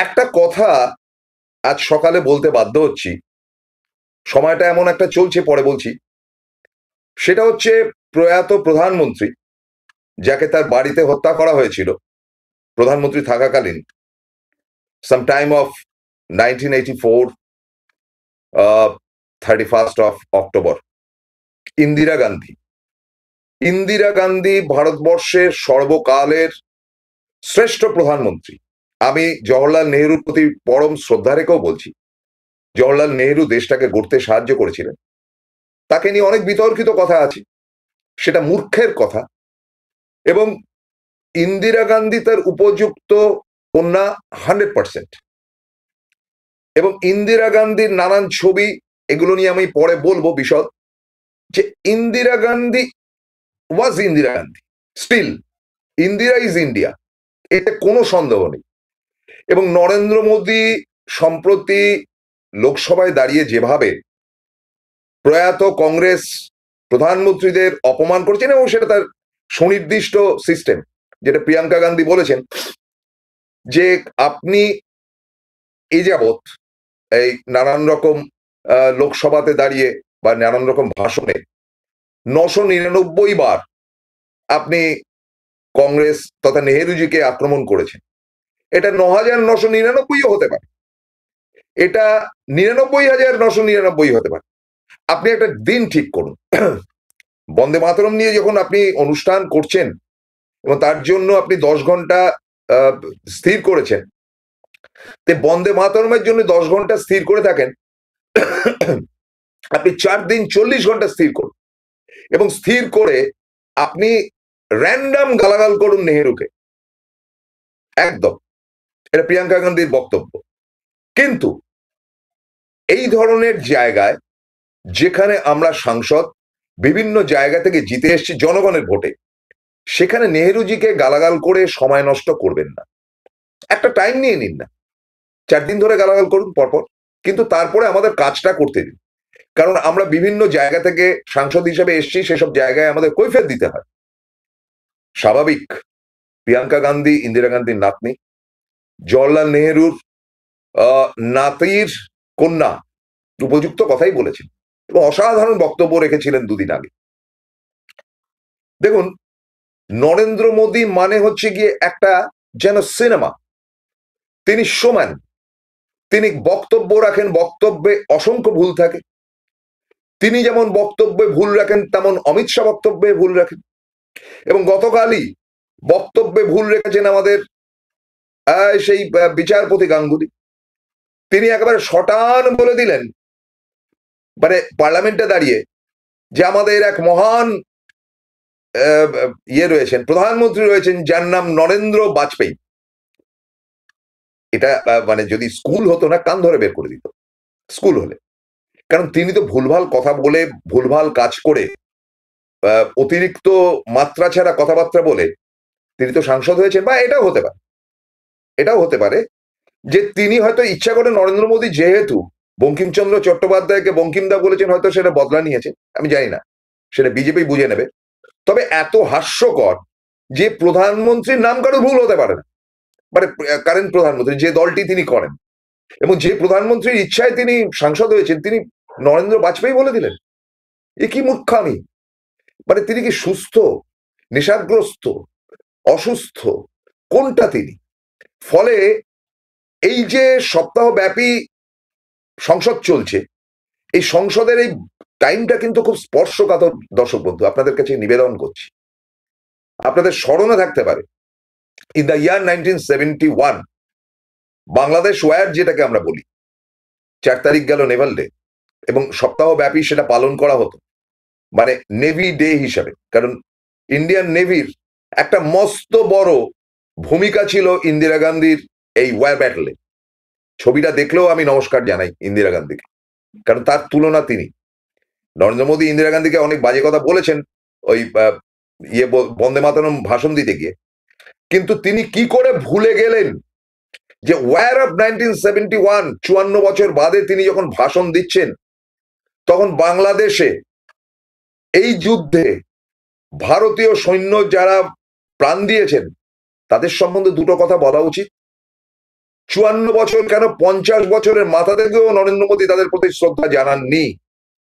একটা কথা আজ সকালে বলতে বাধ্য হচ্ছি, সময়টা এমন একটা চলছে, পরে বলছি। সেটা হচ্ছে প্রয়াত প্রধানমন্ত্রী, যাকে তার বাড়িতে হত্যা করা হয়েছিল প্রধানমন্ত্রী থাকাকালীন, সাম time of 1984, 31st of October। Indira Gandhi. Indira Gandhi ভারতবর্ষের সর্বকালের শ্রেষ্ঠ প্রধানমন্ত্রী। আমি জওহরলাল নেহরুর প্রতি পরম শ্রদ্ধা রেখেও বলছি, জওহরলাল নেহরু দেশটাকে গড়তে সাহায্য করেছিলেন। তাকে নিয়ে অনেক বিতর্কিত কথা আছে, সেটা মূর্খের কথা। এবং ইন্দিরা গান্ধী তার উপযুক্ত কন্যা 100%। এবং ইন্দিরা গান্ধীর নানান ছবি, এগুলো নিয়ে আমি পরে বলবো বিশদ। যে Indira Gandhi was Indira Gandhi, still Indira is India, এতে কোনো সন্দেহ নেই। এবং নরেন্দ্র মোদী সম্প্রতি লোকসভায় দাঁড়িয়ে যেভাবে প্রয়াত কংগ্রেস প্রধানমন্ত্রীদের অপমান করছেন, এবং সেটা তার সুনির্দিষ্ট সিস্টেম, যেটা প্রিয়াঙ্কা গান্ধী বলেছেন যে আপনি এই যাবৎ এই নানান রকম লোকসভাতে দাঁড়িয়ে বা নানান রকম ভাষণে 999 বার আপনি কংগ্রেস তথা নেহেরুজিকে আক্রমণ করেছেন। এটা 9999ও হতে পারে, এটা 99,999 হতে পারে। আপনি একটা দিন ঠিক করুন। বন্দে মাতরম নিয়ে যখন আপনি অনুষ্ঠান করছেন এবং তার জন্য আপনি 10 ঘন্টা স্থির করেছেন, তে বন্দে মাতরমের জন্য 10 ঘন্টা স্থির করে থাকেন, আপনি 4 দিন 40 ঘন্টা স্থির করুন, এবং স্থির করে আপনি র্যান্ডম গালাগাল করুন নেহেরুকে, একদম। এটা প্রিয়াঙ্কা গান্ধীর বক্তব্য। কিন্তু এই ধরনের জায়গায়, যেখানে আমরা সাংসদ বিভিন্ন জায়গা থেকে জিতে এসেছি জনগণের ভোটে, সেখানে নেহেরুজিকে গালাগাল করে সময় নষ্ট করবেন না। একটা টাইম নিয়ে নিন না, 4 দিন ধরে গালাগাল করুন পরপর, কিন্তু তারপরে আমাদের কাজটা করতে দিন। কারণ আমরা বিভিন্ন জায়গা থেকে সাংসদ হিসেবে এসেছি, সেসব জায়গায় আমাদের কৈফিয়ত দিতে হয়। স্বাভাবিক, প্রিয়াঙ্কা গান্ধী ইন্দিরা গান্ধীর নাতনি, জওহরলাল নেহরুর নাতির কন্যা, উপযুক্ত কথাই বলেছেন এবং অসাধারণ বক্তব্য রেখেছিলেন দুদিন আগে। দেখুন, নরেন্দ্র মোদী মানে হচ্ছে গিয়ে একটা যেন সিনেমা। তিনি শোম্যান, তিনি বক্তব্য রাখেন, বক্তব্যে অসংখ্য ভুল থাকে। তিনি যেমন বক্তব্যে ভুল রাখেন, তেমন অমিত শাহ বক্তব্যে ভুল রাখেন। এবং গতকালই বক্তব্যে ভুল রেখেছেন আমাদের সেই বিচারপতি গাঙ্গুলি। তিনি একেবারে শটান বলে দিলেন, মানে পার্লামেন্টে দাঁড়িয়ে, যে আমাদের এক মহান রয়েছেন, প্রধানমন্ত্রী রয়েছেন, যার নাম নরেন্দ্র বাজপেয়ী। এটা মানে যদি স্কুল হতো না, কান ধরে বের করে দিত স্কুল হলে। কারণ তিনি তো ভুলভাল কথা বলে, ভুলভাল কাজ করে, অতিরিক্ত মাত্রা ছাড়া কথাবার্তা বলে তিনি তো সাংসদ হয়েছেন। বা এটাও হতে পারে, এটাও হতে পারে যে তিনি হয়তো ইচ্ছা করে, নরেন্দ্র মোদী যেহেতু বঙ্কিমচন্দ্র চট্টোপাধ্যায়কে বঙ্কিমদা বলেছেন, হয়তো সেটা বদলা নিয়েছে, আমি জানি না, সেটা বিজেপি বুঝে নেবে। তবে এত হাস্যকর যে প্রধানমন্ত্রীর নাম কারো ভুল হতে পারে না, মানে কারেন্ট প্রধানমন্ত্রী যে দলটি তিনি করেন, এবং যে প্রধানমন্ত্রীর ইচ্ছায় তিনি সাংসদ হয়েছেন, তিনি নরেন্দ্র বাজপেয়ী বলে দিলেন। এ কি মূর্খামি! মানে তিনি কি সুস্থ, নেশাগ্রস্ত, অসুস্থ, কোনটা তিনি? ফলে এই যে সপ্তাহব্যাপী সংসদ চলছে, এই সংসদের এই টাইমটা কিন্তু খুব স্পর্শকাতর। দর্শক বন্ধু, আপনাদের কাছে নিবেদন করছি, আপনাদের স্মরণে থাকতে পারে, in the year 1971 Bangladesh war, যেটাকে আমরা বলি, 4 তারিখ গেল নেভাল ডে, এবং সপ্তাহব্যাপী সেটা পালন করা হতো, মানে নেভি ডে হিসাবে। কারণ ইন্ডিয়ান নেভির একটা মস্ত বড় ভূমিকা ছিল ইন্দিরা গান্ধীর এই ওয়ার ব্যাটলে। ছবিটা দেখলেও আমি নমস্কার জানাই ইন্দিরা গান্ধীকে, কারণ তার তুলনা তিনি। নরেন্দ্র মোদী ইন্দিরা গান্ধীকে অনেক বাজে কথা বলেছেন ওই বন্দে মাতরম ভাষণ দিতে গিয়ে, কিন্তু তিনি কি করে ভুলে গেলেন যে ওয়ার অফ 1971, 54 বছর বাদে তিনি যখন ভাষণ দিচ্ছেন, তখন বাংলাদেশে এই যুদ্ধে ভারতীয় সৈন্য যারা প্রাণ দিয়েছেন, তাদের সম্বন্ধে দুটো কথা বলা উচিত। 54 বছর কেন 50 বছরের মাথা থেকেও নরেন্দ্র মোদী তাদের প্রতি শ্রদ্ধা জানাননি,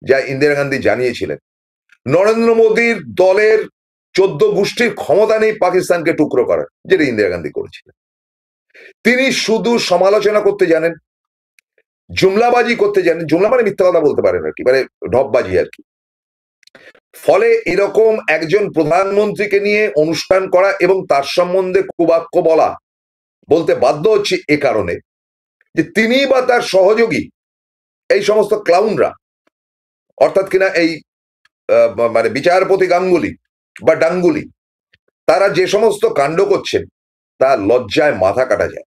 যা ইন্দিরা গান্ধী জানিয়েছিলেন। নরেন্দ্র মোদীর দলের 14 গোষ্ঠীর ক্ষমতা নেই পাকিস্তানকে টুকরো করার, যেটা ইন্দিরা গান্ধী করেছিলেন। তিনি শুধু সমালোচনা করতে জানেন, জুমলাবাজি করতে জানেন, জুমলা মানে মিথ্যা কথা বলতে পারেন আর কি, মানে ঢপবাজি আর কি। ফলে এরকম একজন প্রধানমন্ত্রীকে নিয়ে অনুষ্ঠান করা এবং তার সম্বন্ধে কুবাক্য বলতে বাধ্য হচ্ছে এ কারণে যে তিনি বা তার সহযোগী এই সমস্ত ক্লাউনরা, অর্থাৎ কিনা এই মানে বিচারপতি গাঙ্গুলি বা ডাঙ্গুলি, তারা যে সমস্ত কাণ্ড করছেন তা লজ্জায় মাথা কাটা যায়।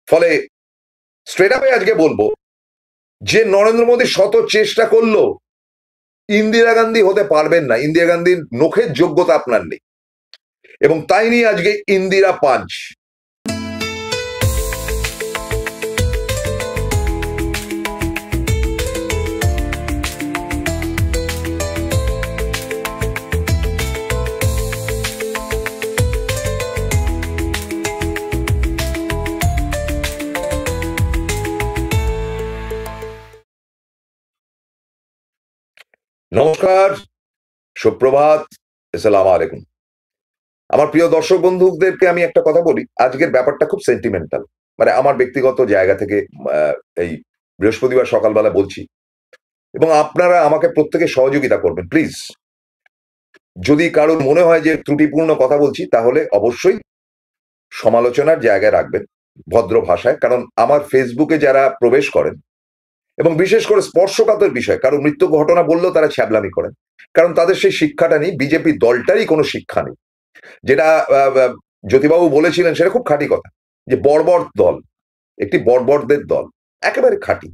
ফলে স্ট্রেট আপে আজকে বলবো যে নরেন্দ্র মোদী শত চেষ্টা করলো ইন্দিরা গান্ধী হতে পারবেন না, ইন্দিরা গান্ধীর নখের যোগ্যতা আপনার নেই, এবং তাই নিয়ে আজকে ইন্দিরা পাঞ্চ। নমস্কার, সুপ্রভাত, আসসালামু আলাইকুম। আমার প্রিয় দর্শক বন্ধুদেরকে আমি একটা কথা বলি, আজকের ব্যাপারটা খুব সেন্টিমেন্টাল, মানে আমার ব্যক্তিগত জায়গা থেকে এই বৃহস্পতিবার সকালবেলা বলছি, এবং আপনারা আমাকে প্রত্যেকে সহযোগিতা করবেন প্লিজ। যদি কারোর মনে হয় যে ত্রুটিপূর্ণ কথা বলছি তাহলে অবশ্যই সমালোচনার জায়গায় রাখবেন ভদ্র ভাষায়, কারণ আমার ফেসবুকে যারা প্রবেশ করেন এবং বিশেষ করে স্পর্শকাতর বিষয়, কারো মৃত্যু ঘটনা বললেও তারা ছ্যাবলামি করেন, কারণ তাদের সেই শিক্ষাটা নেই, বিজেপি দলটারই কোনো শিক্ষা নেই। যেটা জ্যোতিবাবু বলেছিলেন সেটা খুব খাঁটি কথা, যে বর্বর দল, একটি বর্বরদের দল, একেবারে খাঁটি।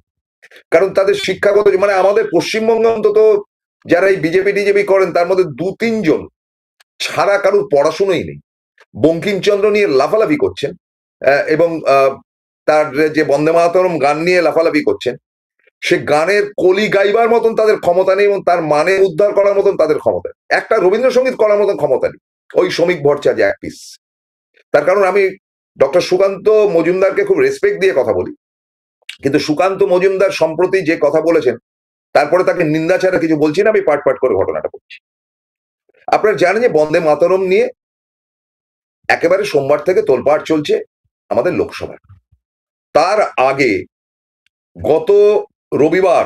কারণ তাদের শিক্ষাগত, মানে আমাদের পশ্চিমবঙ্গে অন্তত যারা এই বিজেপি করেন তার মধ্যে 2-3 জন ছাড়া কারোর পড়াশুনোই নেই, বঙ্কিমচন্দ্র নিয়ে লাফালাফি করছেন, এবং তার যে বন্দে মাতরম গান নিয়ে লাফালাফি করছেন, সে গানের কলি গাইবার মতন তাদের ক্ষমতা নেই, এবং তার মানে উদ্ধার করার মতন তাদের ক্ষমতা, একটা রবীন্দ্রসঙ্গীত করার মতন ক্ষমতা নেই ওই শ্রমিক ভট্টাচার্য এক পিস। তার কারণ আমি ডক্টর সুকান্ত মজুমদারকে খুব রেসপেক্ট দিয়ে কথা বলি, কিন্তু সুকান্ত মজুমদার সম্প্রতি যে কথা বলেছেন তারপরে তাকে নিন্দা ছাড়া কিছু বলছি না, আমি পাট করে ঘটনাটা বলছি। আপনারা জানেন যে বন্দে মাতরম নিয়ে একেবারে সোমবার থেকে তোলপাড় চলছে আমাদের লোকসভায়। তার আগে গত রবিবার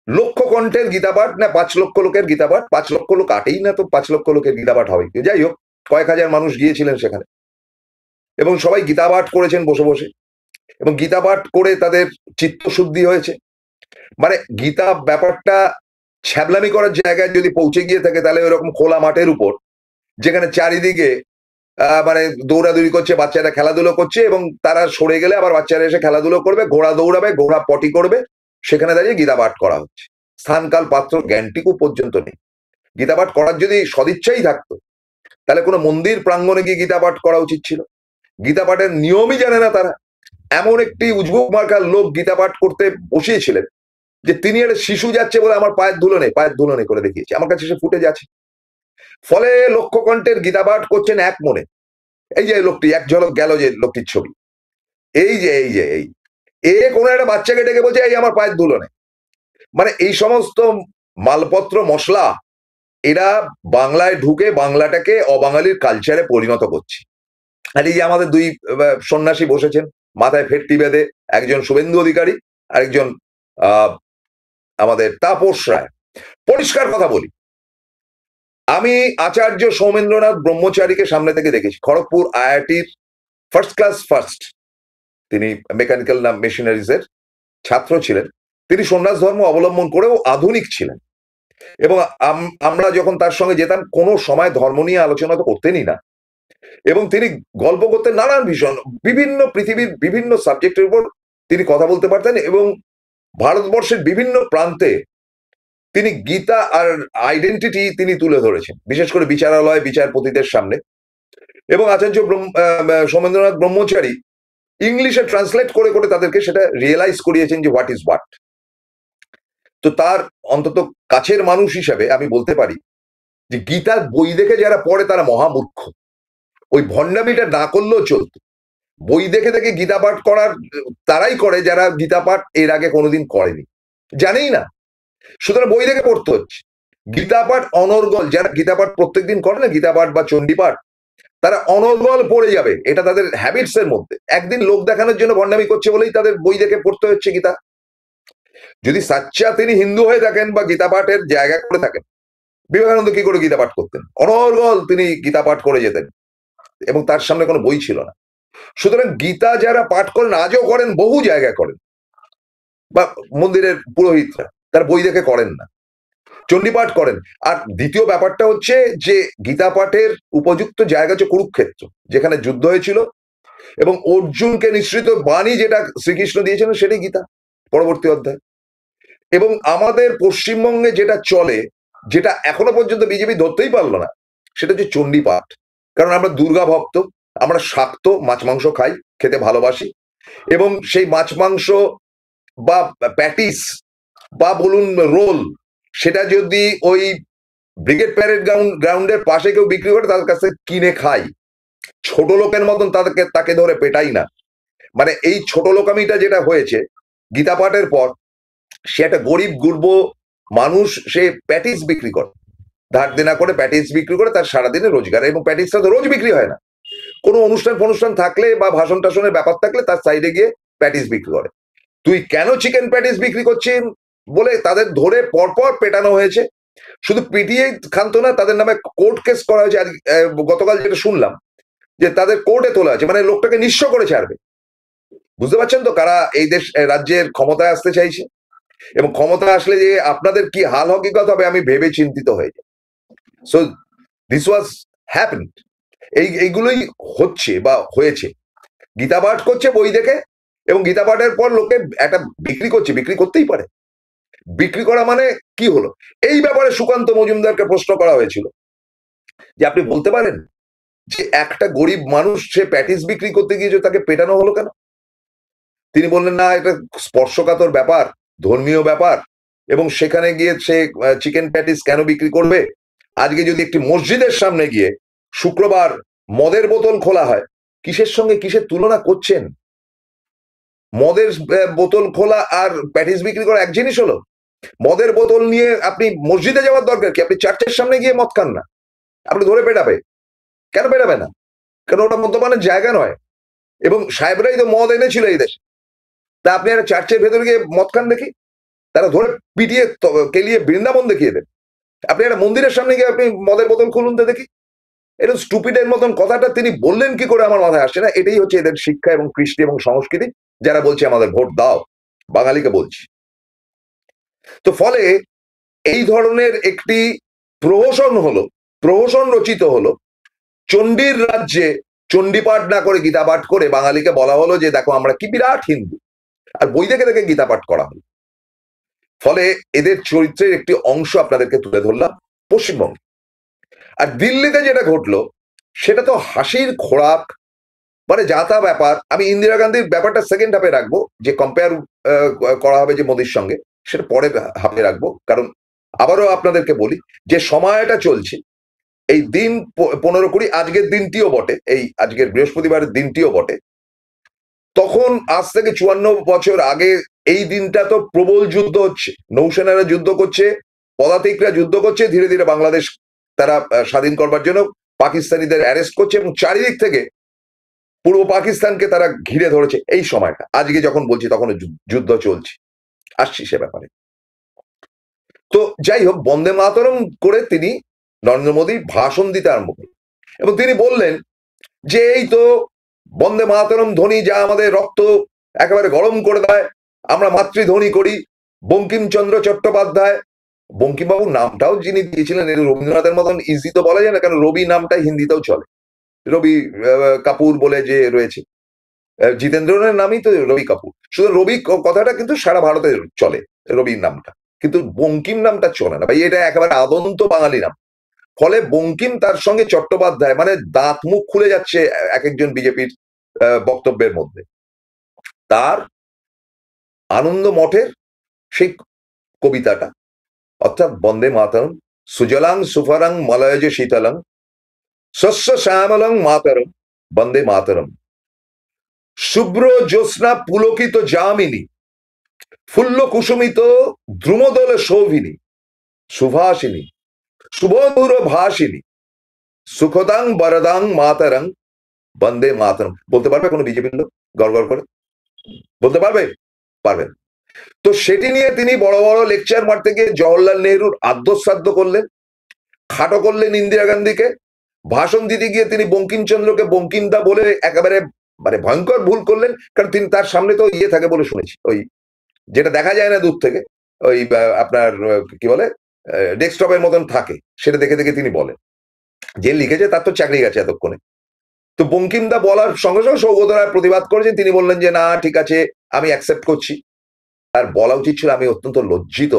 লক্ষ কণ্ঠের গীতাপাঠ, না 5 লক্ষ লোকের গীতাপাঠ, 5 লক্ষ লোক আটেই না, তো 5 লক্ষ লোকের গীতাপাঠ হবে, যাই হোক কয়েক হাজার মানুষ গিয়েছিলেন সেখানে, এবং সবাই গীতাপাঠ করেছেন বসে বসে, এবং গীতাপাঠ করে তাদের চিত্তশুদ্ধি হয়েছে। মানে গীতা ব্যাপারটা ছ্যাবলামি করার জায়গায় যদি পৌঁছে গিয়ে থাকে, তাহলে ওরকম খোলা মাঠের উপর, যেখানে চারিদিকে মানে দৌড়াদৌড়ি করছে, বাচ্চারা খেলাধুলো করছে, এবং তারা সরে গেলে আবার বাচ্চারা এসে খেলাধুলো করবে, ঘোড়া দৌড়াবে, ঘোড়া পটি করবে, সেখানে দাঁড়িয়ে গীতাপাঠ করা হচ্ছে। স্থানকাল পাত্র জ্ঞানটুকু পর্যন্ত নেই। গীতাপাঠ করার যদি সদিচ্ছাই থাকতো তাহলে কোনো মন্দির প্রাঙ্গণে গিয়ে গীতাপাঠ করা উচিত ছিল। গীতাপাঠের নিয়মই জানে না তারা। এমন একটি উজবুক মার্কার লোক গীতাপাঠ করতে বসিয়েছিলেন যে তিনি একটা শিশু যাচ্ছে বলে আমার পায়ের ধুলো নেই করে দেখিয়েছে, আমার কাছে সে ফুটেজ আছে। ফলে লক্ষ কণ্ঠের গীতাপাঠ করছেন এক মনে। এই যে লোকটি, এক ঝলক গেল যে লোকটির ছবি, এই কোনো একটা বাচ্চাকে ডেকে বলছে এই আমার পায়ের ধুলো নেই। মানে এই সমস্ত মালপত্র মশলা এরা বাংলায় ঢুকে বাংলাটাকে অবাঙালির কালচারে পরিণত করছে। আর এই যে আমাদের 2 সন্ন্যাসী বসেছেন মাথায় ফেটটি বেঁধে, একজন শুভেন্দু অধিকারী, আরেকজন আমাদের তাপস রায়। পরিষ্কার কথা বলি, আমি আচার্য সৌমেন্দ্রনাথ ব্রহ্মচারীকে সামনে থেকে দেখেছি, খড়গপুর আইআইটির ফার্স্ট, তিনি মেকানিক্যাল না মেশিনারিজ এর ছাত্র ছিলেন। তিনি সন্ন্যাস ধর্ম অবলম্বন করেও আধুনিক ছিলেন, এবং আমরা যখন তার সঙ্গে যেতাম কোনো সময় ধর্ম নিয়ে আলোচনা তো করতেনই না, এবং তিনি গল্প করতেন নানান ভীষণ বিভিন্ন পৃথিবীর বিভিন্ন সাবজেক্টের উপর তিনি কথা বলতে পারতেন, এবং ভারতবর্ষের বিভিন্ন প্রান্তে তিনি গীতা আর আইডেন্টিটি তিনি তুলে ধরেছেন, বিশেষ করে বিচারালয় বিচারপতিদের সামনে। এবং আচার্য সৌমেন্দ্রনাথ ব্রহ্মচারী ইংলিশে ট্রান্সলেট করে তাদেরকে সেটা রিয়েলাইজ করিয়েছেন যে হোয়াট ইজ হোয়াট। তো তার অন্তত কাছের মানুষ হিসেবে আমি বলতে পারি যে গীতার বই দেখে যারা পড়ে তারা মহামূর্খ। ওই ভণ্ডামিটা না করলেও চলত। বই দেখে দেখে গীতা পাঠ করার তারাই করে যারা গীতা পাঠ এর আগে কোনোদিন করেনি, জানেই না, সুতরাং বই দেখে পড়তে হচ্ছে। গীতা পাঠ অনর্গল, যারা গীতা পাঠ প্রত্যেকদিন করে না, গীতা পাঠ বা চণ্ডী পাঠ, তারা অনর্গল পড়ে যাবে, এটা তাদের হ্যাবিটস এর মধ্যে। একদিন লোক দেখানোর জন্য ভণ্ডামি করছে বলেই তাদের বই দেখে পড়তে হচ্ছে গীতা। যদি সাচ্চা তিনি হিন্দু হয়ে থাকেন বা গীতা পাঠের জায়গা করে থাকেন, বিবেকানন্দ কি করে গীতা পাঠ করতেন? অনর্গল তিনি গীতা পাঠ করে যেতেন এবং তার সামনে কোনো বই ছিল না। সুতরাং গীতা যারা পাঠ করেন, আজও করেন, বহু জায়গায় করেন, বা মন্দিরের পুরোহিতরা, তার বই দেখে করেন না, চণ্ডীপাঠ করেন। আর দ্বিতীয় ব্যাপারটা হচ্ছে যে গীতা পাঠের উপযুক্ত জায়গা হচ্ছে কুরুক্ষেত্র, যেখানে যুদ্ধ হয়েছিল এবং অর্জুনকে নিঃসৃত বাণী যেটা শ্রীকৃষ্ণ দিয়েছিলেন সেটাই গীতা, পরবর্তী অধ্যায়। এবং আমাদের পশ্চিমবঙ্গে যেটা চলে, যেটা এখনো পর্যন্ত বিজেপি ধরতেই পারলো না, সেটা হচ্ছে চণ্ডীপাঠ। কারণ আমরা দুর্গা ভক্ত, আমরা শাক্ত, মাছ মাংস খাই, খেতে ভালোবাসি, এবং সেই মাছ মাংস বা প্যাটিস বা বলুন রোল, সেটা যদি ওই ব্রিগেড প্যারেড গ্রাউন্ডের পাশে কেউ বিক্রি করে, তাদের কাছে কিনে খাই, ছোট লোকের মতন তাকে ধরে পেটাই না। মানে এই ছোট লোকামিটা যেটা হয়েছে গীতা পাঠের পর, সে একটা গরিব গুরব মানুষ, সে প্যাটিস বিক্রি করে, ধার দেনা করে প্যাটিস বিক্রি করে তার সারাদিনে রোজগার, এবং প্যাটিসটা তো রোজ বিক্রি হয় না, কোনো অনুষ্ঠান থাকলে বা ভাষণ টাষণের ব্যাপার থাকলে তার সাইডে গিয়ে প্যাটিস বিক্রি করে। তুই কেন চিকেন প্যাটিস বিক্রি করছিস বলে তাদের ধরে পরপর পেটানো হয়েছে। শুধু পিটিয়ে ক্ষান্ত না, তাদের নামে কোর্ট কেস করা হয়েছে। গতকাল যেটা শুনলাম যে তাদের কোর্টে তোলা আছে, মানে লোকটাকে নিঃস্ব করে ছাড়বে। বুঝতে পারছেন তো কারা এই দেশ রাজ্যের ক্ষমতায় আসতে চাইছে, এবং ক্ষমতা আসলে যে আপনাদের কি হাল হকিকত হবে আমি ভেবে চিন্তিত হয়ে যাই। সো দিস ওয়াজ হ্যাপেন, এইগুলোই হচ্ছে বা হয়েছে। গীতা পাঠ করছে বই দেখে, এবং গীতা পাঠের পর লোকে একটা বিক্রি করছে, বিক্রি করতেই পারে, বিক্রি করা মানে কি হলো? এই ব্যাপারে সুকান্ত মজুমদারকে প্রশ্ন করা হয়েছিল যে আপনি বলতে পারেন যে একটা গরিব মানুষ সে প্যাটিস বিক্রি করতে গিয়েছে, তাকে পেটানো হলো কেন? তিনি বললেন না, এটা স্পর্শকাতর ব্যাপার, ধর্মীয় ব্যাপার, এবং সেখানে গিয়ে সে চিকেন প্যাটিস কেন বিক্রি করবে? আজকে যদি একটি মসজিদের সামনে গিয়ে শুক্রবার মদের বোতল খোলা হয়, কিসের সঙ্গে কিসের তুলনা করছেন? মদের বোতল খোলা আর প্যাটিস বিক্রি করা এক জিনিস হলো? মদের বোতল নিয়ে আপনি মসজিদে যাওয়ার দরকার কি? আপনি চার্চের সামনে গিয়ে মদ খান না, আপনি ধরে পেটাবে। কেন পেটাবে না? কারণ ওটা মদ্যপানের জায়গা নয়, এবং সাহেবরাই তো মদ এনেছিল এই দেশে। তা আপনি একটা চার্চের ভেতরে গিয়ে মদ খান দেখি, তারা ধরে পিটিয়ে কেলিয়ে বৃন্দাবন দেখিয়ে দেন। আপনি একটা মন্দিরের সামনে গিয়ে আপনি মদের বোতল খুলুন তো দেখি। এরকম স্টুপিডের মতন কথাটা তিনি বললেন কি করে আমার মাথায় আসছে না। এটাই হচ্ছে এদের শিক্ষা এবং কৃষ্টি এবং সংস্কৃতি, যারা বলছে আমাদের ভোট দাও, বাঙালিকে বলছি। তো ফলে এই ধরনের একটি প্রহসন রচিত হলো চণ্ডীর রাজ্যে। চণ্ডীপাঠ না করে গীতা পাঠ করে বাঙালিকে বলা হলো যে দেখো আমরা কি বিরাট হিন্দু, আর বই দেখে দেখে গীতা পাঠ করা হলো। ফলে এদের চরিত্রের একটি অংশ আপনাদেরকে তুলে ধরলাম পশ্চিমবঙ্গে। আর দিল্লিতে যেটা ঘটলো সেটা তো হাসির খোরাক, মানে যা তা ব্যাপার। আমি ইন্দিরা গান্ধীর ব্যাপারটা সেকেন্ড হাফে রাখবো, যে কম্পেয়ার করা হবে যে মোদির সঙ্গে, সেটা পরে হাফে রাখবো। কারণ আবারও আপনাদেরকে বলি যে সময়টা চলছে, এই দিন 15-20, আজকের দিনটিও বটে, এই আজকের বৃহস্পতিবারের দিনটিও বটে। তখন আজ থেকে 54 বছর আগে এই দিনটা তো প্রবল যুদ্ধ হচ্ছে, নৌসেনারা যুদ্ধ করছে, পদাতিকরা যুদ্ধ করছে, ধীরে ধীরে বাংলাদেশ তারা স্বাধীন করবার জন্য পাকিস্তানিদের অ্যারেস্ট করছে, এবং চারিদিক থেকে পূর্ব পাকিস্তানকে তারা ঘিরে ধরেছে। এই সময়টা আজকে যখন বলছি তখন যুদ্ধ চলছে, আসছি সে ব্যাপারে। তো যাই হোক, বন্দে মাতরম করে তিনি নরেন্দ্র মোদী ভাষণ দিতে আরম্ভ করলেন, এবং তিনি বললেন যে এই তো বন্দে মাতরম ধ্বনি যা আমাদের রক্ত একেবারে গরম করে দেয়, আমরা মাতৃধ্বনি করি। বঙ্কিমচন্দ্র চট্টোপাধ্যায়, বঙ্কিমবাবুর নামটাও যিনি দিয়েছিলেন, রবীন্দ্রনাথের মতন ইজি তো বলা যায় না, কারণ রবি নামটা হিন্দিতেও চলে, রবি কাপুর বলে যে রয়েছে, জিতেন্দ্রনের নামই তো রবি কাপুর। শুধু রবি কথাটা কিন্তু সারা ভারতে চলে, রবির নামটা, কিন্তু বঙ্কিম নামটা চলে না ভাই, এটা একেবারে আদন্ত বাঙালি নাম। ফলে বঙ্কিম তার সঙ্গে চট্টোপাধ্যায়, মানে দাঁত মুখ খুলে যাচ্ছে এক একজন বিজেপির বক্তব্যের মধ্যে। তার আনন্দ মঠের সেই কবিতাটা, অর্থাৎ বন্দে মাতরম, সুজলাং সুফলাং মলয়জ শীতলং শস্য শ্যামলং মাতরম বন্দে মাতরম, শুভ্র জ্যোৎস্না পুলকিত যামিনী ফুল্ল কুসুমিত দ্রুমদল শোভিনী সুভাষিনী শুভধুর ভাষিনী সুখদাং বরদাং মাতরং বন্দে মাতরম। বলতে পারবে কোনো বিজেপির লোক গড় করে? বলতে পারবে? পারবেন। তো সেটি নিয়ে তিনি বড় বড় লেকচার মারতে গিয়ে জওহরলাল নেহরুর আদ্যশ্রাদ্ধ করলেন, খাটো করলেন ইন্দিরা গান্ধীকে। ভাষণ দিতে গিয়ে তিনি বঙ্কিমচন্দ্রকে বঙ্কিমদা বলে একেবারে মানে ভয়ঙ্কর ভুল করলেন, কারণ তিনি তার সামনে তো ইয়ে থাকে বলে শুনেছি, ওই যেটা দেখা যায় না দূর থেকে, ওই আপনার কি বলে ডেস্কটপের মতন থাকে, সেটা দেখে দেখে তিনি বলেন। যে লিখেছে তার তো চাকরি গেছে এতক্ষণে। তো বঙ্কিমদা বলার সঙ্গে সঙ্গে সৌগত রায় প্রতিবাদ করেছেন, তিনি বললেন যে না ঠিক আছে আমি অ্যাকসেপ্ট করছি। আর বলা উচিত ছিল আমি অত্যন্ত লজ্জিত,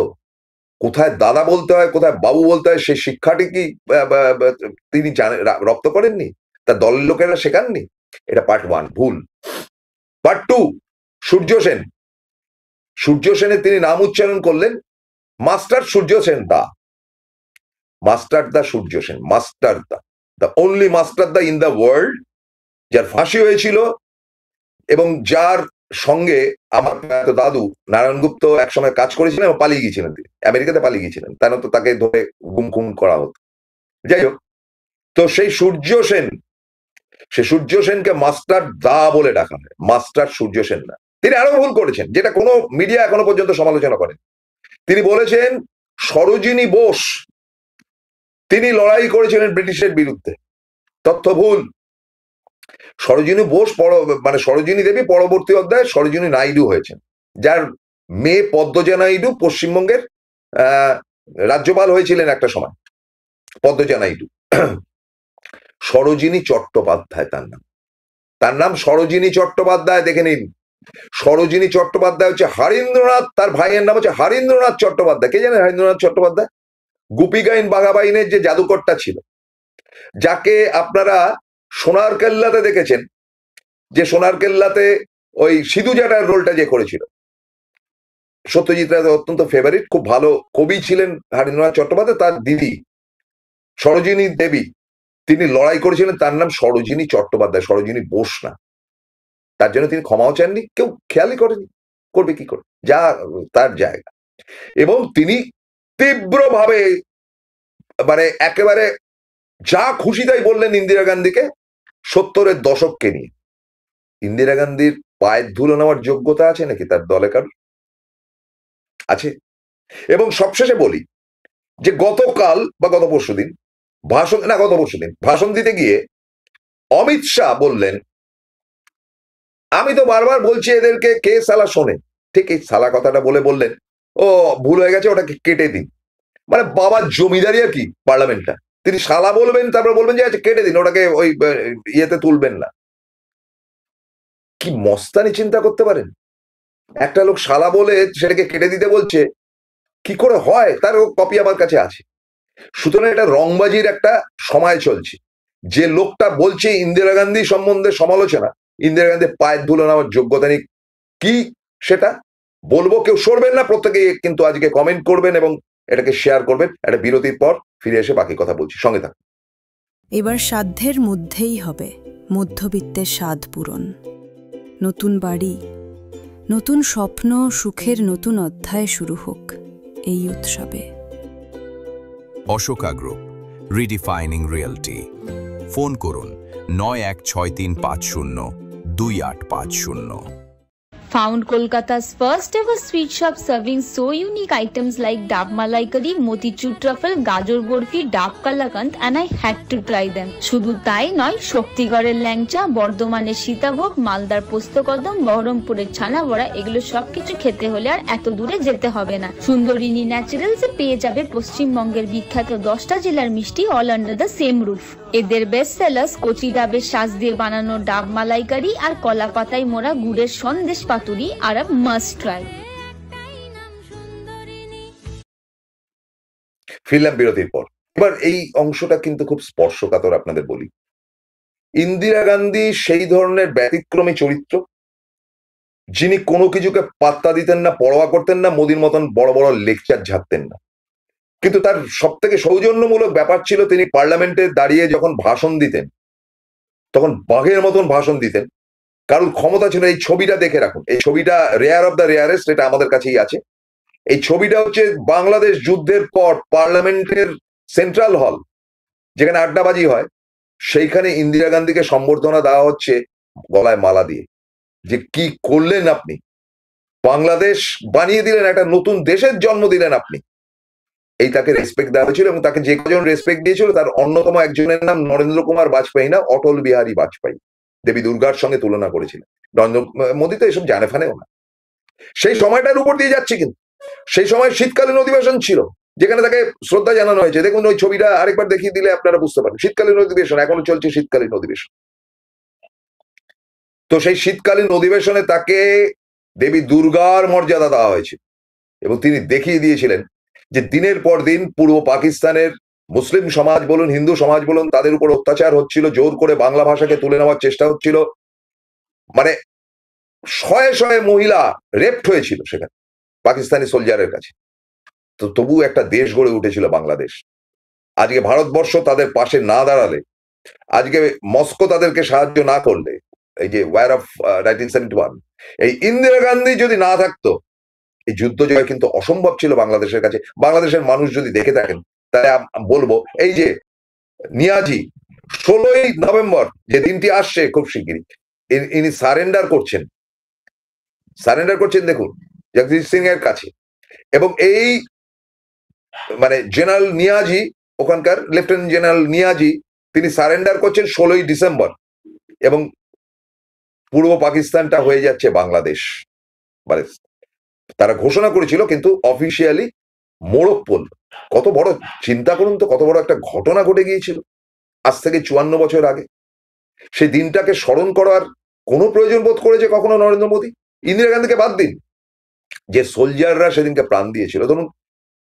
কোথায় দাদা বলতে হয় কোথায় বাবু বলতে হয় সেই শিক্ষাটি কি তিনি রপ্ত করেননি, তার দলের লোকেরা শেখাননি? এটা পার্ট 1 ভুল। পার্ট 2, সূর্য সেন। সূর্য সেনের তিনি নাম উচ্চারণ করলেন master Surya Sen da, master da Surya Sen, master da, the only master da in the world, যার ফাঁসি হয়েছিল এবং যার সঙ্গে আমার দাদু নারায়ণ গুপ্ত একসময় কাজ করেছিলেন এবং পালিয়ে গিয়েছিলেন, তিনি আমেরিকাতে পালিয়ে গিয়েছিলেন, তাই না তো তাকে ধরে গুম খুন করা হতো। যাই হোক, তো সেই সূর্য সেন, সে সূর্য সেনকে মাস্টার দা বলে ডাকা হয়, মাস্টার সূর্য সেন না। তিনি আরো ভুল করেছেন যেটা কোনো মিডিয়া এখনো পর্যন্ত সমালোচনা করেন। তিনি বলেছেন সরোজিনী বোস তিনি লড়াই করেছিলেন ব্রিটিশের বিরুদ্ধে, তথ্য ভুল। সরোজিনী বোস মানে সরোজিনী দেবী পরবর্তী অধ্যায়ে সরোজিনী নাইডু হয়েছেন, যার মেয়ে পদ্মজা নাইডু পশ্চিমবঙ্গের রাজ্যপাল হয়েছিলেন একটা সময়, পদ্মজা নাইডু। সরোজিনী চট্টোপাধ্যায় তার নাম, তার নাম সরোজিনী চট্টোপাধ্যায়, দেখে নিন। সরোজিনী চট্টোপাধ্যায় হচ্ছে হরীন্দ্রনাথ, তার ভাইয়ের নাম হচ্ছে হরীন্দ্রনাথ চট্টোপাধ্যায়। কে জানেন হরীন্দ্রনাথ চট্টোপাধ্যায়? গুপিগাইন বাঘাবাইনের যে জাদুকরটা ছিল, যাকে আপনারা সোনার কেল্লাতে দেখেছেন, যে সোনার কেল্লাতে ওই সিধু জাটার রোলটা যে করেছিল, সত্যজিৎ রায় অত্যন্ত ফেভারিট, খুব ভালো কবি ছিলেন হরীন্দ্রনাথ চট্টোপাধ্যায়। তার দিদি সরোজিনী দেবী তিনি লড়াই করেছিলেন, তার নাম সরোজিনী চট্টোপাধ্যায়, সরোজিনী বোস না। তার জন্য তিনি ক্ষমাও চাননি, কেউ খেয়ালই করেনি, করবে কি করে, যা তার জায়গা। এবং তিনি তীব্রভাবে মানে একেবারে যা খুশি তাই বললেন ইন্দিরা গান্ধীকে 70-এর দশককে নিয়ে। ইন্দিরা গান্ধীর পায়ের ধুলো নেওয়ার যোগ্যতা আছে নাকি তার দলে কারোর? আছে। এবং সবশেষে বলি যে গতকাল বা গত পরশুদিন ভাষণ দিতে গিয়ে অমিত শাহ বললেন, আমি তো বারবার বলছি এদেরকে কে সালা শোনে, ঠিক এই সালা কথাটা বললেন ও ভুল হয়ে গেছে, ওটাকে কেটে দিন। মানে বাবার জমিদারি আর কি পার্লামেন্টটা, তিনি শালা বলবেন তারপর বলবেন যে আচ্ছা কেটে দিন, ওটাকে ওই ইয়েতে তুলবেন না। কি মস্তানি চিন্তা করতে পারেন, একটা লোক শালা বলে সেটাকে কেটে দিতে বলছে, কি করে হয়? তার কপি আমার কাছে আছে। সুতরাং এটা রংবাজির একটা সময় চলছে। যে লোকটা বলছে ইন্দিরা গান্ধী সম্বন্ধে সমালোচনা, ইন্দিরা গান্ধী পায়ের ধুলো নেওয়ার যোগ্যতা নেই, কি সেটা বলবো, কেউ সরবেন না, প্রত্যেকে কিন্তু আজকে কমেন্ট করবেন এবং এটাকে শেয়ার করবেন। একটা বিরতির পর ফিরে এসে বাকি কথা বলছি, সঙ্গে থাকুন। এবার সাধ্যের মধ্যেই হবে মধ্যবিত্তের স্বাদ পূরণ। নতুন বাড়ি, নতুন স্বপ্ন, সুখের নতুন অধ্যায় শুরু হোক এই উৎসবে। Ashoka group, রিডিফাইনিং realty. ফোন করুন 9163502850। Found Kolkata's first ever sweet shop serving so unique items like Dab Malai Curry, Motichur Truffle, Gajor Borfi, Dab Kalakand, and I had to try them. শুধু তাই নয়, শক্তিগড়ের ল্যাংচা, বর্ধমানের সীতাভোগ, মালদার পোস্তকদম, বহরমপুরের ছানা বড়া, এগুলো সবকিছু খেতে হলে আর এত দূরে যেতে হবে না। সুন্দরিনী ন্যাচারালসে পেয়ে যাবে পশ্চিমবঙ্গের বিখ্যাত 10টা জেলার মিষ্টি all under the same roof. এদের বেস্ট সেলার্স কচি ডাবের শাঁস দিয়ে বানানো ডাব মালাইকারি আর কলা পাতায় মোড়া গুড়ের সন্দেশ পাতুরি আর মাস্ট ট্রাই। ফিরলাম বিরতির পর। এবার এই অংশটা কিন্তু খুব স্পর্শকাতর, আপনাদের বলি। ইন্দিরা গান্ধী সেই ধরনের ব্যতিক্রমী চরিত্র, যিনি কোনো কিছুকে পাত্তা দিতেন না, পরোয়া করতেন না, মোদির মতন বড় বড় লেকচার ঝাড়তেন না। কিন্তু তার সব থেকে সৌজন্যমূলক ব্যাপার ছিল, তিনি পার্লামেন্টে দাঁড়িয়ে যখন ভাষণ দিতেন তখন বাঘের মতন ভাষণ দিতেন, কারোর ক্ষমতা ছিল। এই ছবিটা দেখে রাখুন, এই ছবিটা রেয়ার অফ দ্য রেয়ারেস্ট, এটা আমাদের কাছেই আছে। এই ছবিটা হচ্ছে বাংলাদেশ যুদ্ধের পর পার্লামেন্টের সেন্ট্রাল হল, যেখানে আড্ডাবাজি হয়, সেইখানে ইন্দিরা গান্ধীকে সম্বর্ধনা দেওয়া হচ্ছে গলায় মালা দিয়ে। যে কি করলেন আপনি, বাংলাদেশ বানিয়ে দিলেন, একটা নতুন দেশের জন্ম দিলেন আপনি। এই তাকে রেসপেক্ট দেওয়া হয়েছিল, এবং তাকে যে কজন রেসপেক্ট দিয়েছিল তার অন্যতম একজনের নাম নরেন্দ্র কুমার বাজপেয়ী না, অটল বিহারী বাজপেয়ী। দেবী দুর্গার সঙ্গে তুলনা করেছিলেন। নরেন্দ্র মোদী তো এসব জানে ফানেও না। সেই সময়টার উপর দিয়ে যাচ্ছে, কিন্তু সেই সময় শীতকালীন অধিবেশন ছিল, যেখানে তাকে শ্রদ্ধা জানানো হয়েছে। দেখুন ওই ছবিটা আরেকবার দেখিয়ে দিলে আপনারা বুঝতে পারেন। শীতকালীন অধিবেশন, এখনো চলছে শীতকালীন অধিবেশন। তো সেই শীতকালীন অধিবেশনে তাকে দেবী দুর্গার মর্যাদা দেওয়া হয়েছে, এবং তিনি দেখিয়ে দিয়েছিলেন যে দিনের পর দিন পূর্ব পাকিস্তানের মুসলিম সমাজ বলুন, হিন্দু সমাজ বলুন, তাদের উপর অত্যাচার হচ্ছিল, জোর করে বাংলা ভাষাকে তুলে নেওয়ার চেষ্টা হচ্ছিল। মানে শয়ে শয়ে মহিলা রেপ্ট হয়েছিল সেখানে পাকিস্তানি সোলজারের কাছে। তো তবু একটা দেশ গড়ে উঠেছিল বাংলাদেশ। আজকে ভারতবর্ষ তাদের পাশে না দাঁড়ালে, আজকে মস্কো তাদেরকে সাহায্য না করলে, এই যে ওয়ার অফ 1971, এই ইন্দিরা গান্ধী যদি না থাকতো, এই যুদ্ধ জয় কিন্তু অসম্ভব ছিল বাংলাদেশের কাছে। বাংলাদেশের মানুষ যদি দেখে থাকেন, তাহলে বলবো এই যে নিয়াজি 16ই নভেম্বর, যে দিনটি আসছে খুব শিগগিরই, ইনি সারেন্ডার করছেন দেখুন জগদীশ সিং এর কাছে। এবং এই মানে জেনারেল নিয়াজি, ওখানকার লেফটেন্যান্ট জেনারেল নিয়াজি, তিনি সারেন্ডার করছেন 16ই ডিসেম্বর, এবং পূর্ব পাকিস্তানটা হয়ে যাচ্ছে বাংলাদেশ। মানে তারা ঘোষণা করেছিল, কিন্তু অফিসিয়ালি মোড়ক পড়ল। কত বড়, চিন্তা করুন তো, কত বড় একটা ঘটনা ঘটে গিয়েছিল আজ থেকে 54 বছর আগে। সেই দিনটাকে স্মরণ করার কোনো প্রয়োজন বোধ করেছে কখনো নরেন্দ্র মোদী? ইন্দিরা গান্ধীকে বাদ দিন, যে সোলজাররা সেদিনকে প্রাণ দিয়েছিল। ধরুন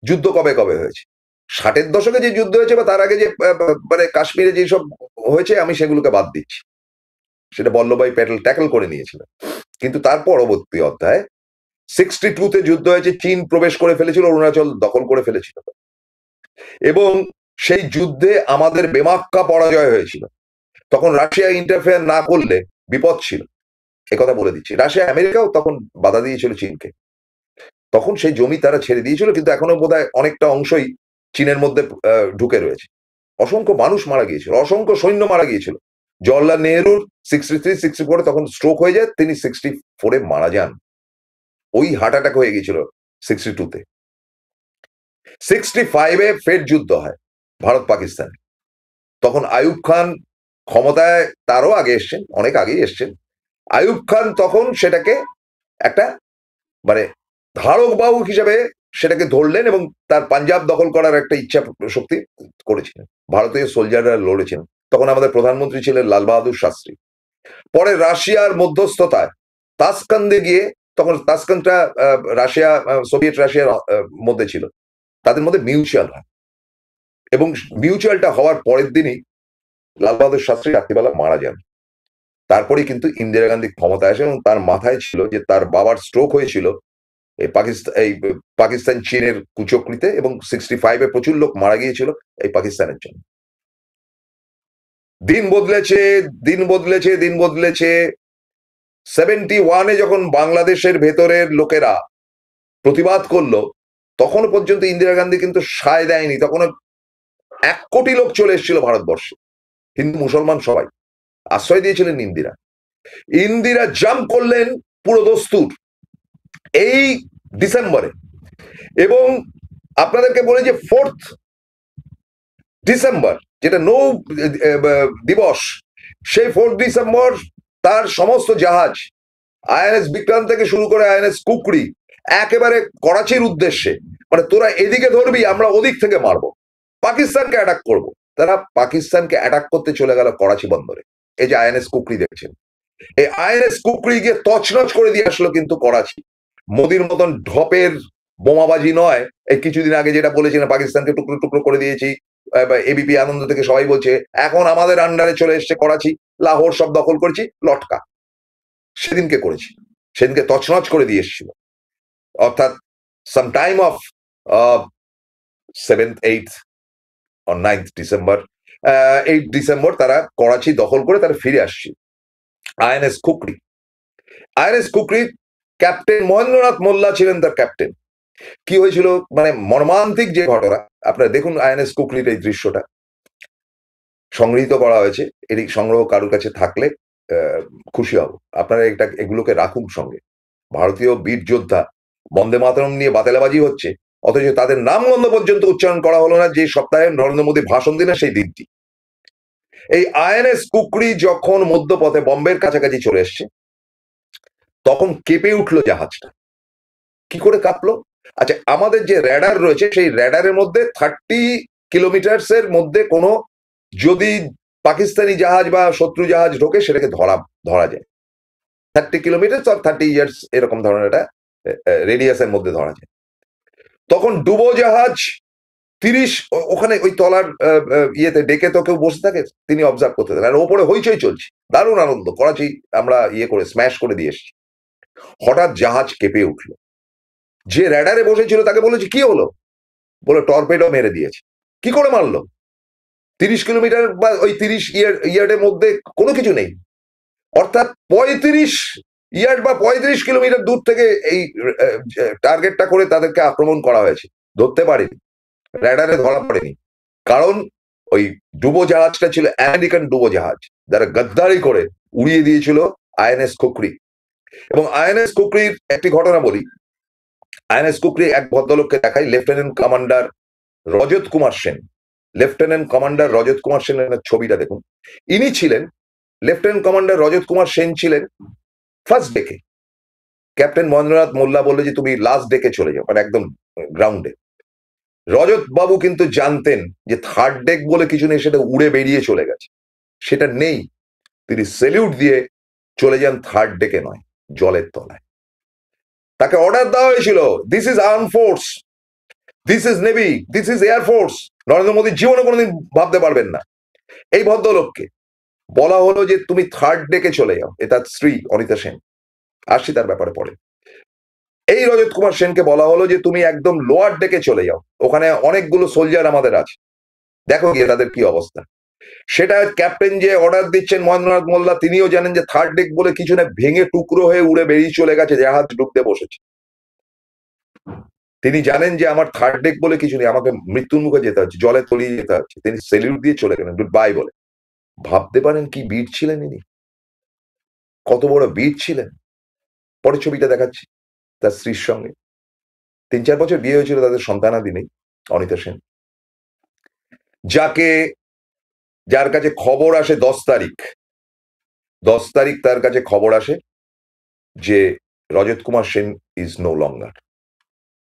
যুদ্ধ কবে কবে হয়েছে, 60-এর দশকে যে যুদ্ধ হয়েছে, বা তার আগে যে মানে কাশ্মীরে যেসব হয়েছে, আমি সেগুলোকে বাদ দিচ্ছি, সেটা বল্লভভাই প্যাটেল ট্যাকল করে নিয়েছিল। কিন্তু তার পরবর্তী অধ্যায় 62-তে যুদ্ধ হয়েছে, চীন প্রবেশ করে ফেলেছিল, অরুণাচল দখল করে ফেলেছিল, এবং সেই যুদ্ধে আমাদের বেমাক্কা পরাজয় হয়েছিল। তখন রাশিয়া ইন্টারফেয়ার না করলে বিপদ ছিল, একথা বলে দিচ্ছি। রাশিয়া আমেরিকাও তখন বাধা দিয়েছিল চীনকে, তখন সেই জমি তারা ছেড়ে দিয়েছিল, কিন্তু এখনো বোধহয় অনেকটা অংশই চীনের মধ্যে ঢুকে রয়েছে। অসংখ্য মানুষ মারা গিয়েছিল, অসংখ্য সৈন্য মারা গিয়েছিল। জওয়াহরলাল নেহরুর 63-64 তখন স্ট্রোক হয়ে যায়, তিনি 64-এ মারা যান। ওই হার্ট অ্যাটাক হয়ে গিয়েছিল 62-তে। 65-এ ফের যুদ্ধ হয় ভারত পাকিস্তান। তখন আইয়ুব খান ক্ষমতায়, তারও আগে এসছেন, অনেক আগেই এসছেন। আইয়ুব খান তখন সেটাকে একটা মানে ধারক বাহক হিসেবে সেটাকে ধরলেন, এবং তার পাঞ্জাব দখল করার একটা ইচ্ছা শক্তি করেছিলেন। ভারতীয় সোলজাররা লড়েছেন। তখন আমাদের প্রধানমন্ত্রী ছিলেন লাল বাহাদুর শাস্ত্রী। পরে রাশিয়ার মধ্যস্থতায় তাসকান্দে গিয়ে, তখন তাসকান্দটা রাশিয়া, সোভিয়েত রাশিয়ার মধ্যে ছিল, তাদের মধ্যে মিউচুয়াল হয়, এবং মিউচুয়ালটা হওয়ার পরের দিনই লাল বাহাদুর শাস্ত্রী রাত্রিবেলা মারা যান। তারপরে কিন্তু ইন্দিরা গান্ধী ক্ষমতায় আসে, এবং তার মাথায় ছিল যে তার বাবার স্ট্রোক হয়েছিল এই পাকিস্তান চীনের কুচক্রিতে, এবং 65-এ প্রচুর লোক মারা গিয়েছিল এই পাকিস্তানের জন্য। দিন বদলেছে, দিন বদলেছে, দিন বদলেছে। 71-এ যখন বাংলাদেশের ভেতরের লোকেরা প্রতিবাদ করলো, তখন পর্যন্ত ইন্দিরা গান্ধী কিন্তু সায় দেয়নি। তখন 1 কোটি লোক চলে এসেছিল ভারতবর্ষে, হিন্দু মুসলমান সবাই আশ্রয় দিয়েছিলেন ইন্দিরা। ইন্দিরা জাম্প করলেন পুরো দস্তুর এই ডিসেম্বরে, এবং আপনাদেরকে বলে যে 4th ডিসেম্বর, যেটা নৌ দিবস, সেই 4th ডিসেম্বর তার সমস্ত জাহাজ, আইএনএস বিক্রান্ত থেকে শুরু করে আইএনএস কুকরি, একেবারে করাচির উদ্দেশ্যে, মানে তোরা এদিকে ধরবি, আমরা ওদিক থেকে মারবো, পাকিস্তানকে অ্যাটাক করব। তারা পাকিস্তানকে অ্যাটাক করতে চলে গেল করাচি বন্দরে। এই যে আইএনএস কুকরি দেখছেন, এই আইএনএস কুকরি গিয়ে তছনছ করে দিয়ে আসলো কিন্তু করাচি। মোদির মতন ঢপের বোমাবাজি নয়। এই কিছুদিন আগে যেটা বলেছিলেন, পাকিস্তানকে টুকরো টুকরো করে দিয়েছি, এবিপি আনন্দ থেকে সবাই বলছে এখন আমাদের আন্ডারে চলে এসছে করাচি, লাহোর সব দখল করেছি, লটকা। সেদিনকে করেছি, সেদিনকে তছনছ করে দিয়ে এসেছিল। অর্থাৎ some time of 7th, 8th or 9th December, 8 December তারা করাচি দখল করে তারা ফিরে আসছে। INS Khukri INS Kukri captain Mahendranath Mulla ছিলেন তার ক্যাপ্টেন। কি হয়েছিল, মানে মর্মান্তিক যে ঘটনা, আপনারা দেখুন আইএনএস কুকরির এই দৃশ্যটা সংগৃহীত করা হয়েছে। এর সংগ্রহ কারোর কাছে থাকলে খুশি হব। আপনারা এগুলোকে রাখুন সঙ্গে। ভারতীয় বীর যোদ্ধা, বন্দে মাতরম নিয়ে বাতেলাবাজি হচ্ছে, অথচ তাদের নামগন্ধ পর্যন্ত উচ্চারণ করা হলো না যে সপ্তাহে নরেন্দ্র মোদী ভাষণ দিলেন সেই দিনটি। এই আইএনএস কুকরি যখন মধ্যপথে বম্বের কাছাকাছি চলে এসছে, তখন কেঁপে উঠলো জাহাজটা। কি করে কাঁপলো? আচ্ছা, আমাদের যে র্যাডার রয়েছে সেই র্যাডারের মধ্যে 30 কিলোমিটার্স এর মধ্যে কোনো যদি পাকিস্তানি জাহাজ বা শত্রু জাহাজ ঢোকে সেটাকে ধরা যায়। 30 কিলোমিটার আর 30 ইয়ার্স এরকম ধরনের একটা রেডিয়াসের মধ্যে ধরা যায়। তখন ডুবোজাহাজ 30 ওখানে ওই তলার ইয়েতে ডেকে তো কেউ বসে থাকে, তিনি অবজার্ভ করতে থাকেন। আর ওপরে হইচই চলছে, দারুণ আনন্দ। করাচি আমরা করে স্ম্যাশ করে দিয়ে এসেছি। হঠাৎ জাহাজ কেঁপে উঠলো। যে র্যাডারে বসেছিল তাকে বলেছে কি হলো, বলে টর্পেডো মেরে দিয়েছে। কি করে মারলো? 30 কিলোমিটার বা ওই 30 ইয়ার্ডের মধ্যে কোনো কিছু নেই, অর্থাৎ 35 ইয়ার্ড বা 35 কিলোমিটার দূর থেকে এই টার্গেটটা করে তাদেরকে আক্রমণ করা হয়েছে। ধরতে পারেনি, র্যাডারে ধরা পড়েনি, কারণ ওই ডুবোজাহাজটা ছিল আমেরিকান ডুবোজাহাজ, যারা গদ্দারি করে উড়িয়ে দিয়েছিল আইএনএস কুকরি। এবং আইএনএস কুকরির একটি ঘটনা বলি। আইএনএস কুকরি এক ভদ্রলোককে দেখাই, লেফটেন্যান্ট কমান্ডার রজত কুমার সেন। লেফটেন্যান্ট কমান্ডার রজত কুমার সেনের ছবিটা দেখুন। ইনি ছিলেন, লেফটেন্যান্ট কমান্ডার রজত কুমার সেন ছিলেন ফার্স্ট ডেকে। ক্যাপ্টেন মহেন্দ্রনাথ মোল্লা বললে যে তুমি লাস্ট ডেকে চলে যাও, মানে একদম গ্রাউন্ডে। রজত বাবু কিন্তু জানতেন যে থার্ড ডেক বলে কিছু নেই, সেটা উড়ে বেরিয়ে চলে গেছে, সেটা নেই। তিনি সেলিউট দিয়ে চলে যান থার্ড ডেকে নয়, জলের তলায়। তাকে অর্ডার দেওয়া হয়েছিল, this is arm force, this is navy, this is air force. Narendra Modi জীবনে কোনোদিন ভাবতে পারবেন না। এই ভদ্রলোককে বলা হলো যে তুমি থার্ড ডেকে চলে যাও। এ তার স্ত্রী অনিতা সেন, আসছি তার ব্যাপারে পরে। এই রজত কুমার সেনকে বলা হলো যে তুমি একদম লোয়ার ডেকে চলে যাও, ওখানে অনেকগুলো সোলজার আমাদের আছে, দেখো গিয়ে তাদের কি অবস্থা। সেটা ক্যাপ্টেন যে অর্ডার দিচ্ছেন মহেন্দ্রনাথ মোল্লা, তিনিও জানেন যে থার্ড ডেক বলে কিছু না, ভেঙে টুকরো হয়ে উড়ে বেরিয়ে চলে গেছে, জাহাজ ডুবতে বসেছে। তিনি জানেন যে আমার থার্ড ডেক বলে কিছু নেই, আমাকে মৃত্যুর মুখে যেতে হচ্ছে, জলে তলিয়ে যেতে হচ্ছে। তিনি সেলিউট দিয়ে চলে গেলেন, গুড বাই বলে। ভাবতে পারেন কি বীর ছিলেন ইনি, কত বড় বীর ছিলেন। পরের ছবিটা দেখাচ্ছি তার স্ত্রীর সঙ্গে। 3-4 বছর বিয়ে হয়েছিল, তাদের সন্তানাদি নেই। অনিতা সেন, যার কাছে খবর আসে 10 তারিখ তার কাছে খবর আসে যে Rajat Kumar Sen is no longer.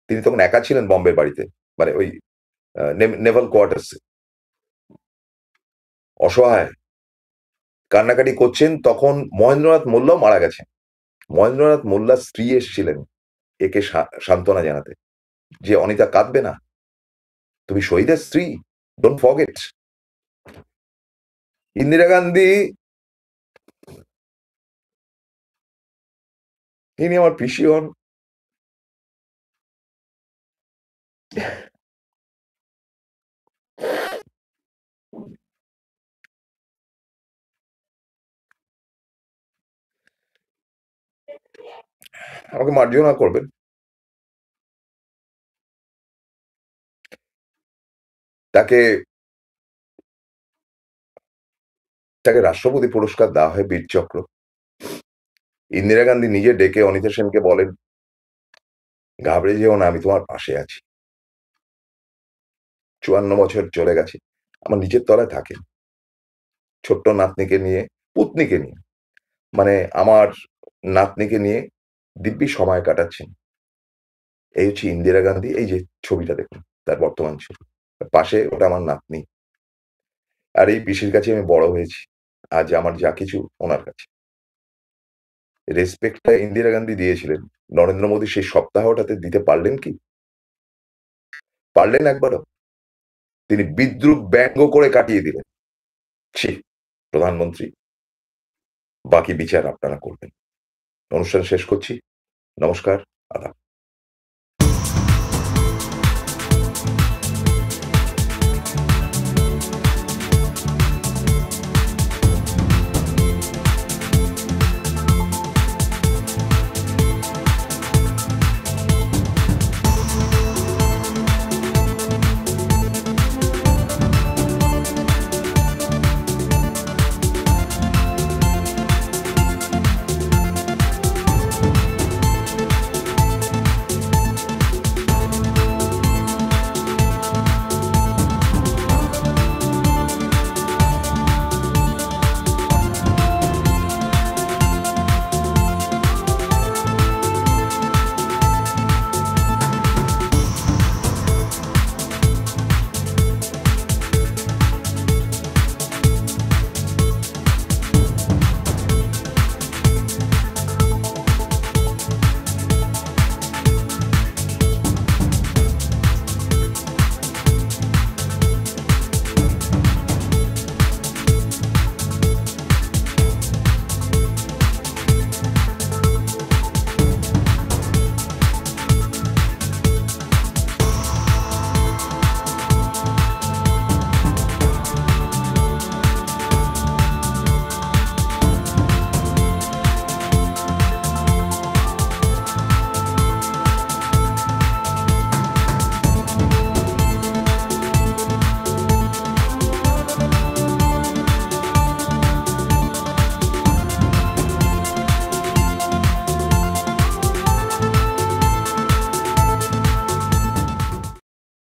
তিনি তখন একা ছিলেন বম্বের বাড়িতে, মানে ওই নেভাল কোয়ার্টার্সে, অসহায়, কান্নাকাটি করছেন। তখন মহেন্দ্রনাথ মোল্লাও মারা গেছেন। মহেন্দ্রনাথ মোল্লার স্ত্রী এসেছিলেন একে সান্ত্বনা জানাতে, যে অনিতা কাঁদবে না, তুমি শহীদের স্ত্রী, ডোন্ট ফরগেট। ইন্দিরা গান্ধী, ইনি আমার পিসি হন। আমাকে মার্জনা করবেন। তাকে রাষ্ট্রপতি পুরস্কার দেওয়া হয়, বীর চক্র। ইন্দিরা গান্ধী নিজে ডেকে অনিতা সেনকে বলেন, ঘাবড়ে যেও না, আমি তোমার পাশে আছি। 54 বছর চলে গেছে, আমার নিজের তলায় থাকেন, ছোট্ট নাতনিকে নিয়ে, পুতনিকে নিয়ে, মানে আমার নাতনিকে নিয়ে দিব্যি সময় কাটাচ্ছেন। এই হচ্ছে ইন্দিরা গান্ধী। এই যে ছবিটা দেখুন, তার বর্তমান ছবি, পাশে ওটা আমার নাতনি। আর এই পিসির কাছে আমি বড় হয়েছি, আজ আমার যা কিছু ওনার কাছে। রেসপেক্টটা ইন্দিরা গান্ধী দিয়েছিলেন, নরেন্দ্র মোদী সেই সপ্তাহটাতে দিতে পারলেন কি? পারলেন একবারও? তিনি বিদ্রুপ ব্যঙ্গ করে কাটিয়ে দিলেন। ছি, প্রধানমন্ত্রী, বাকি বিচার আপনারা করবেন। অনুষ্ঠান শেষ করছি। নমস্কার, আদাব।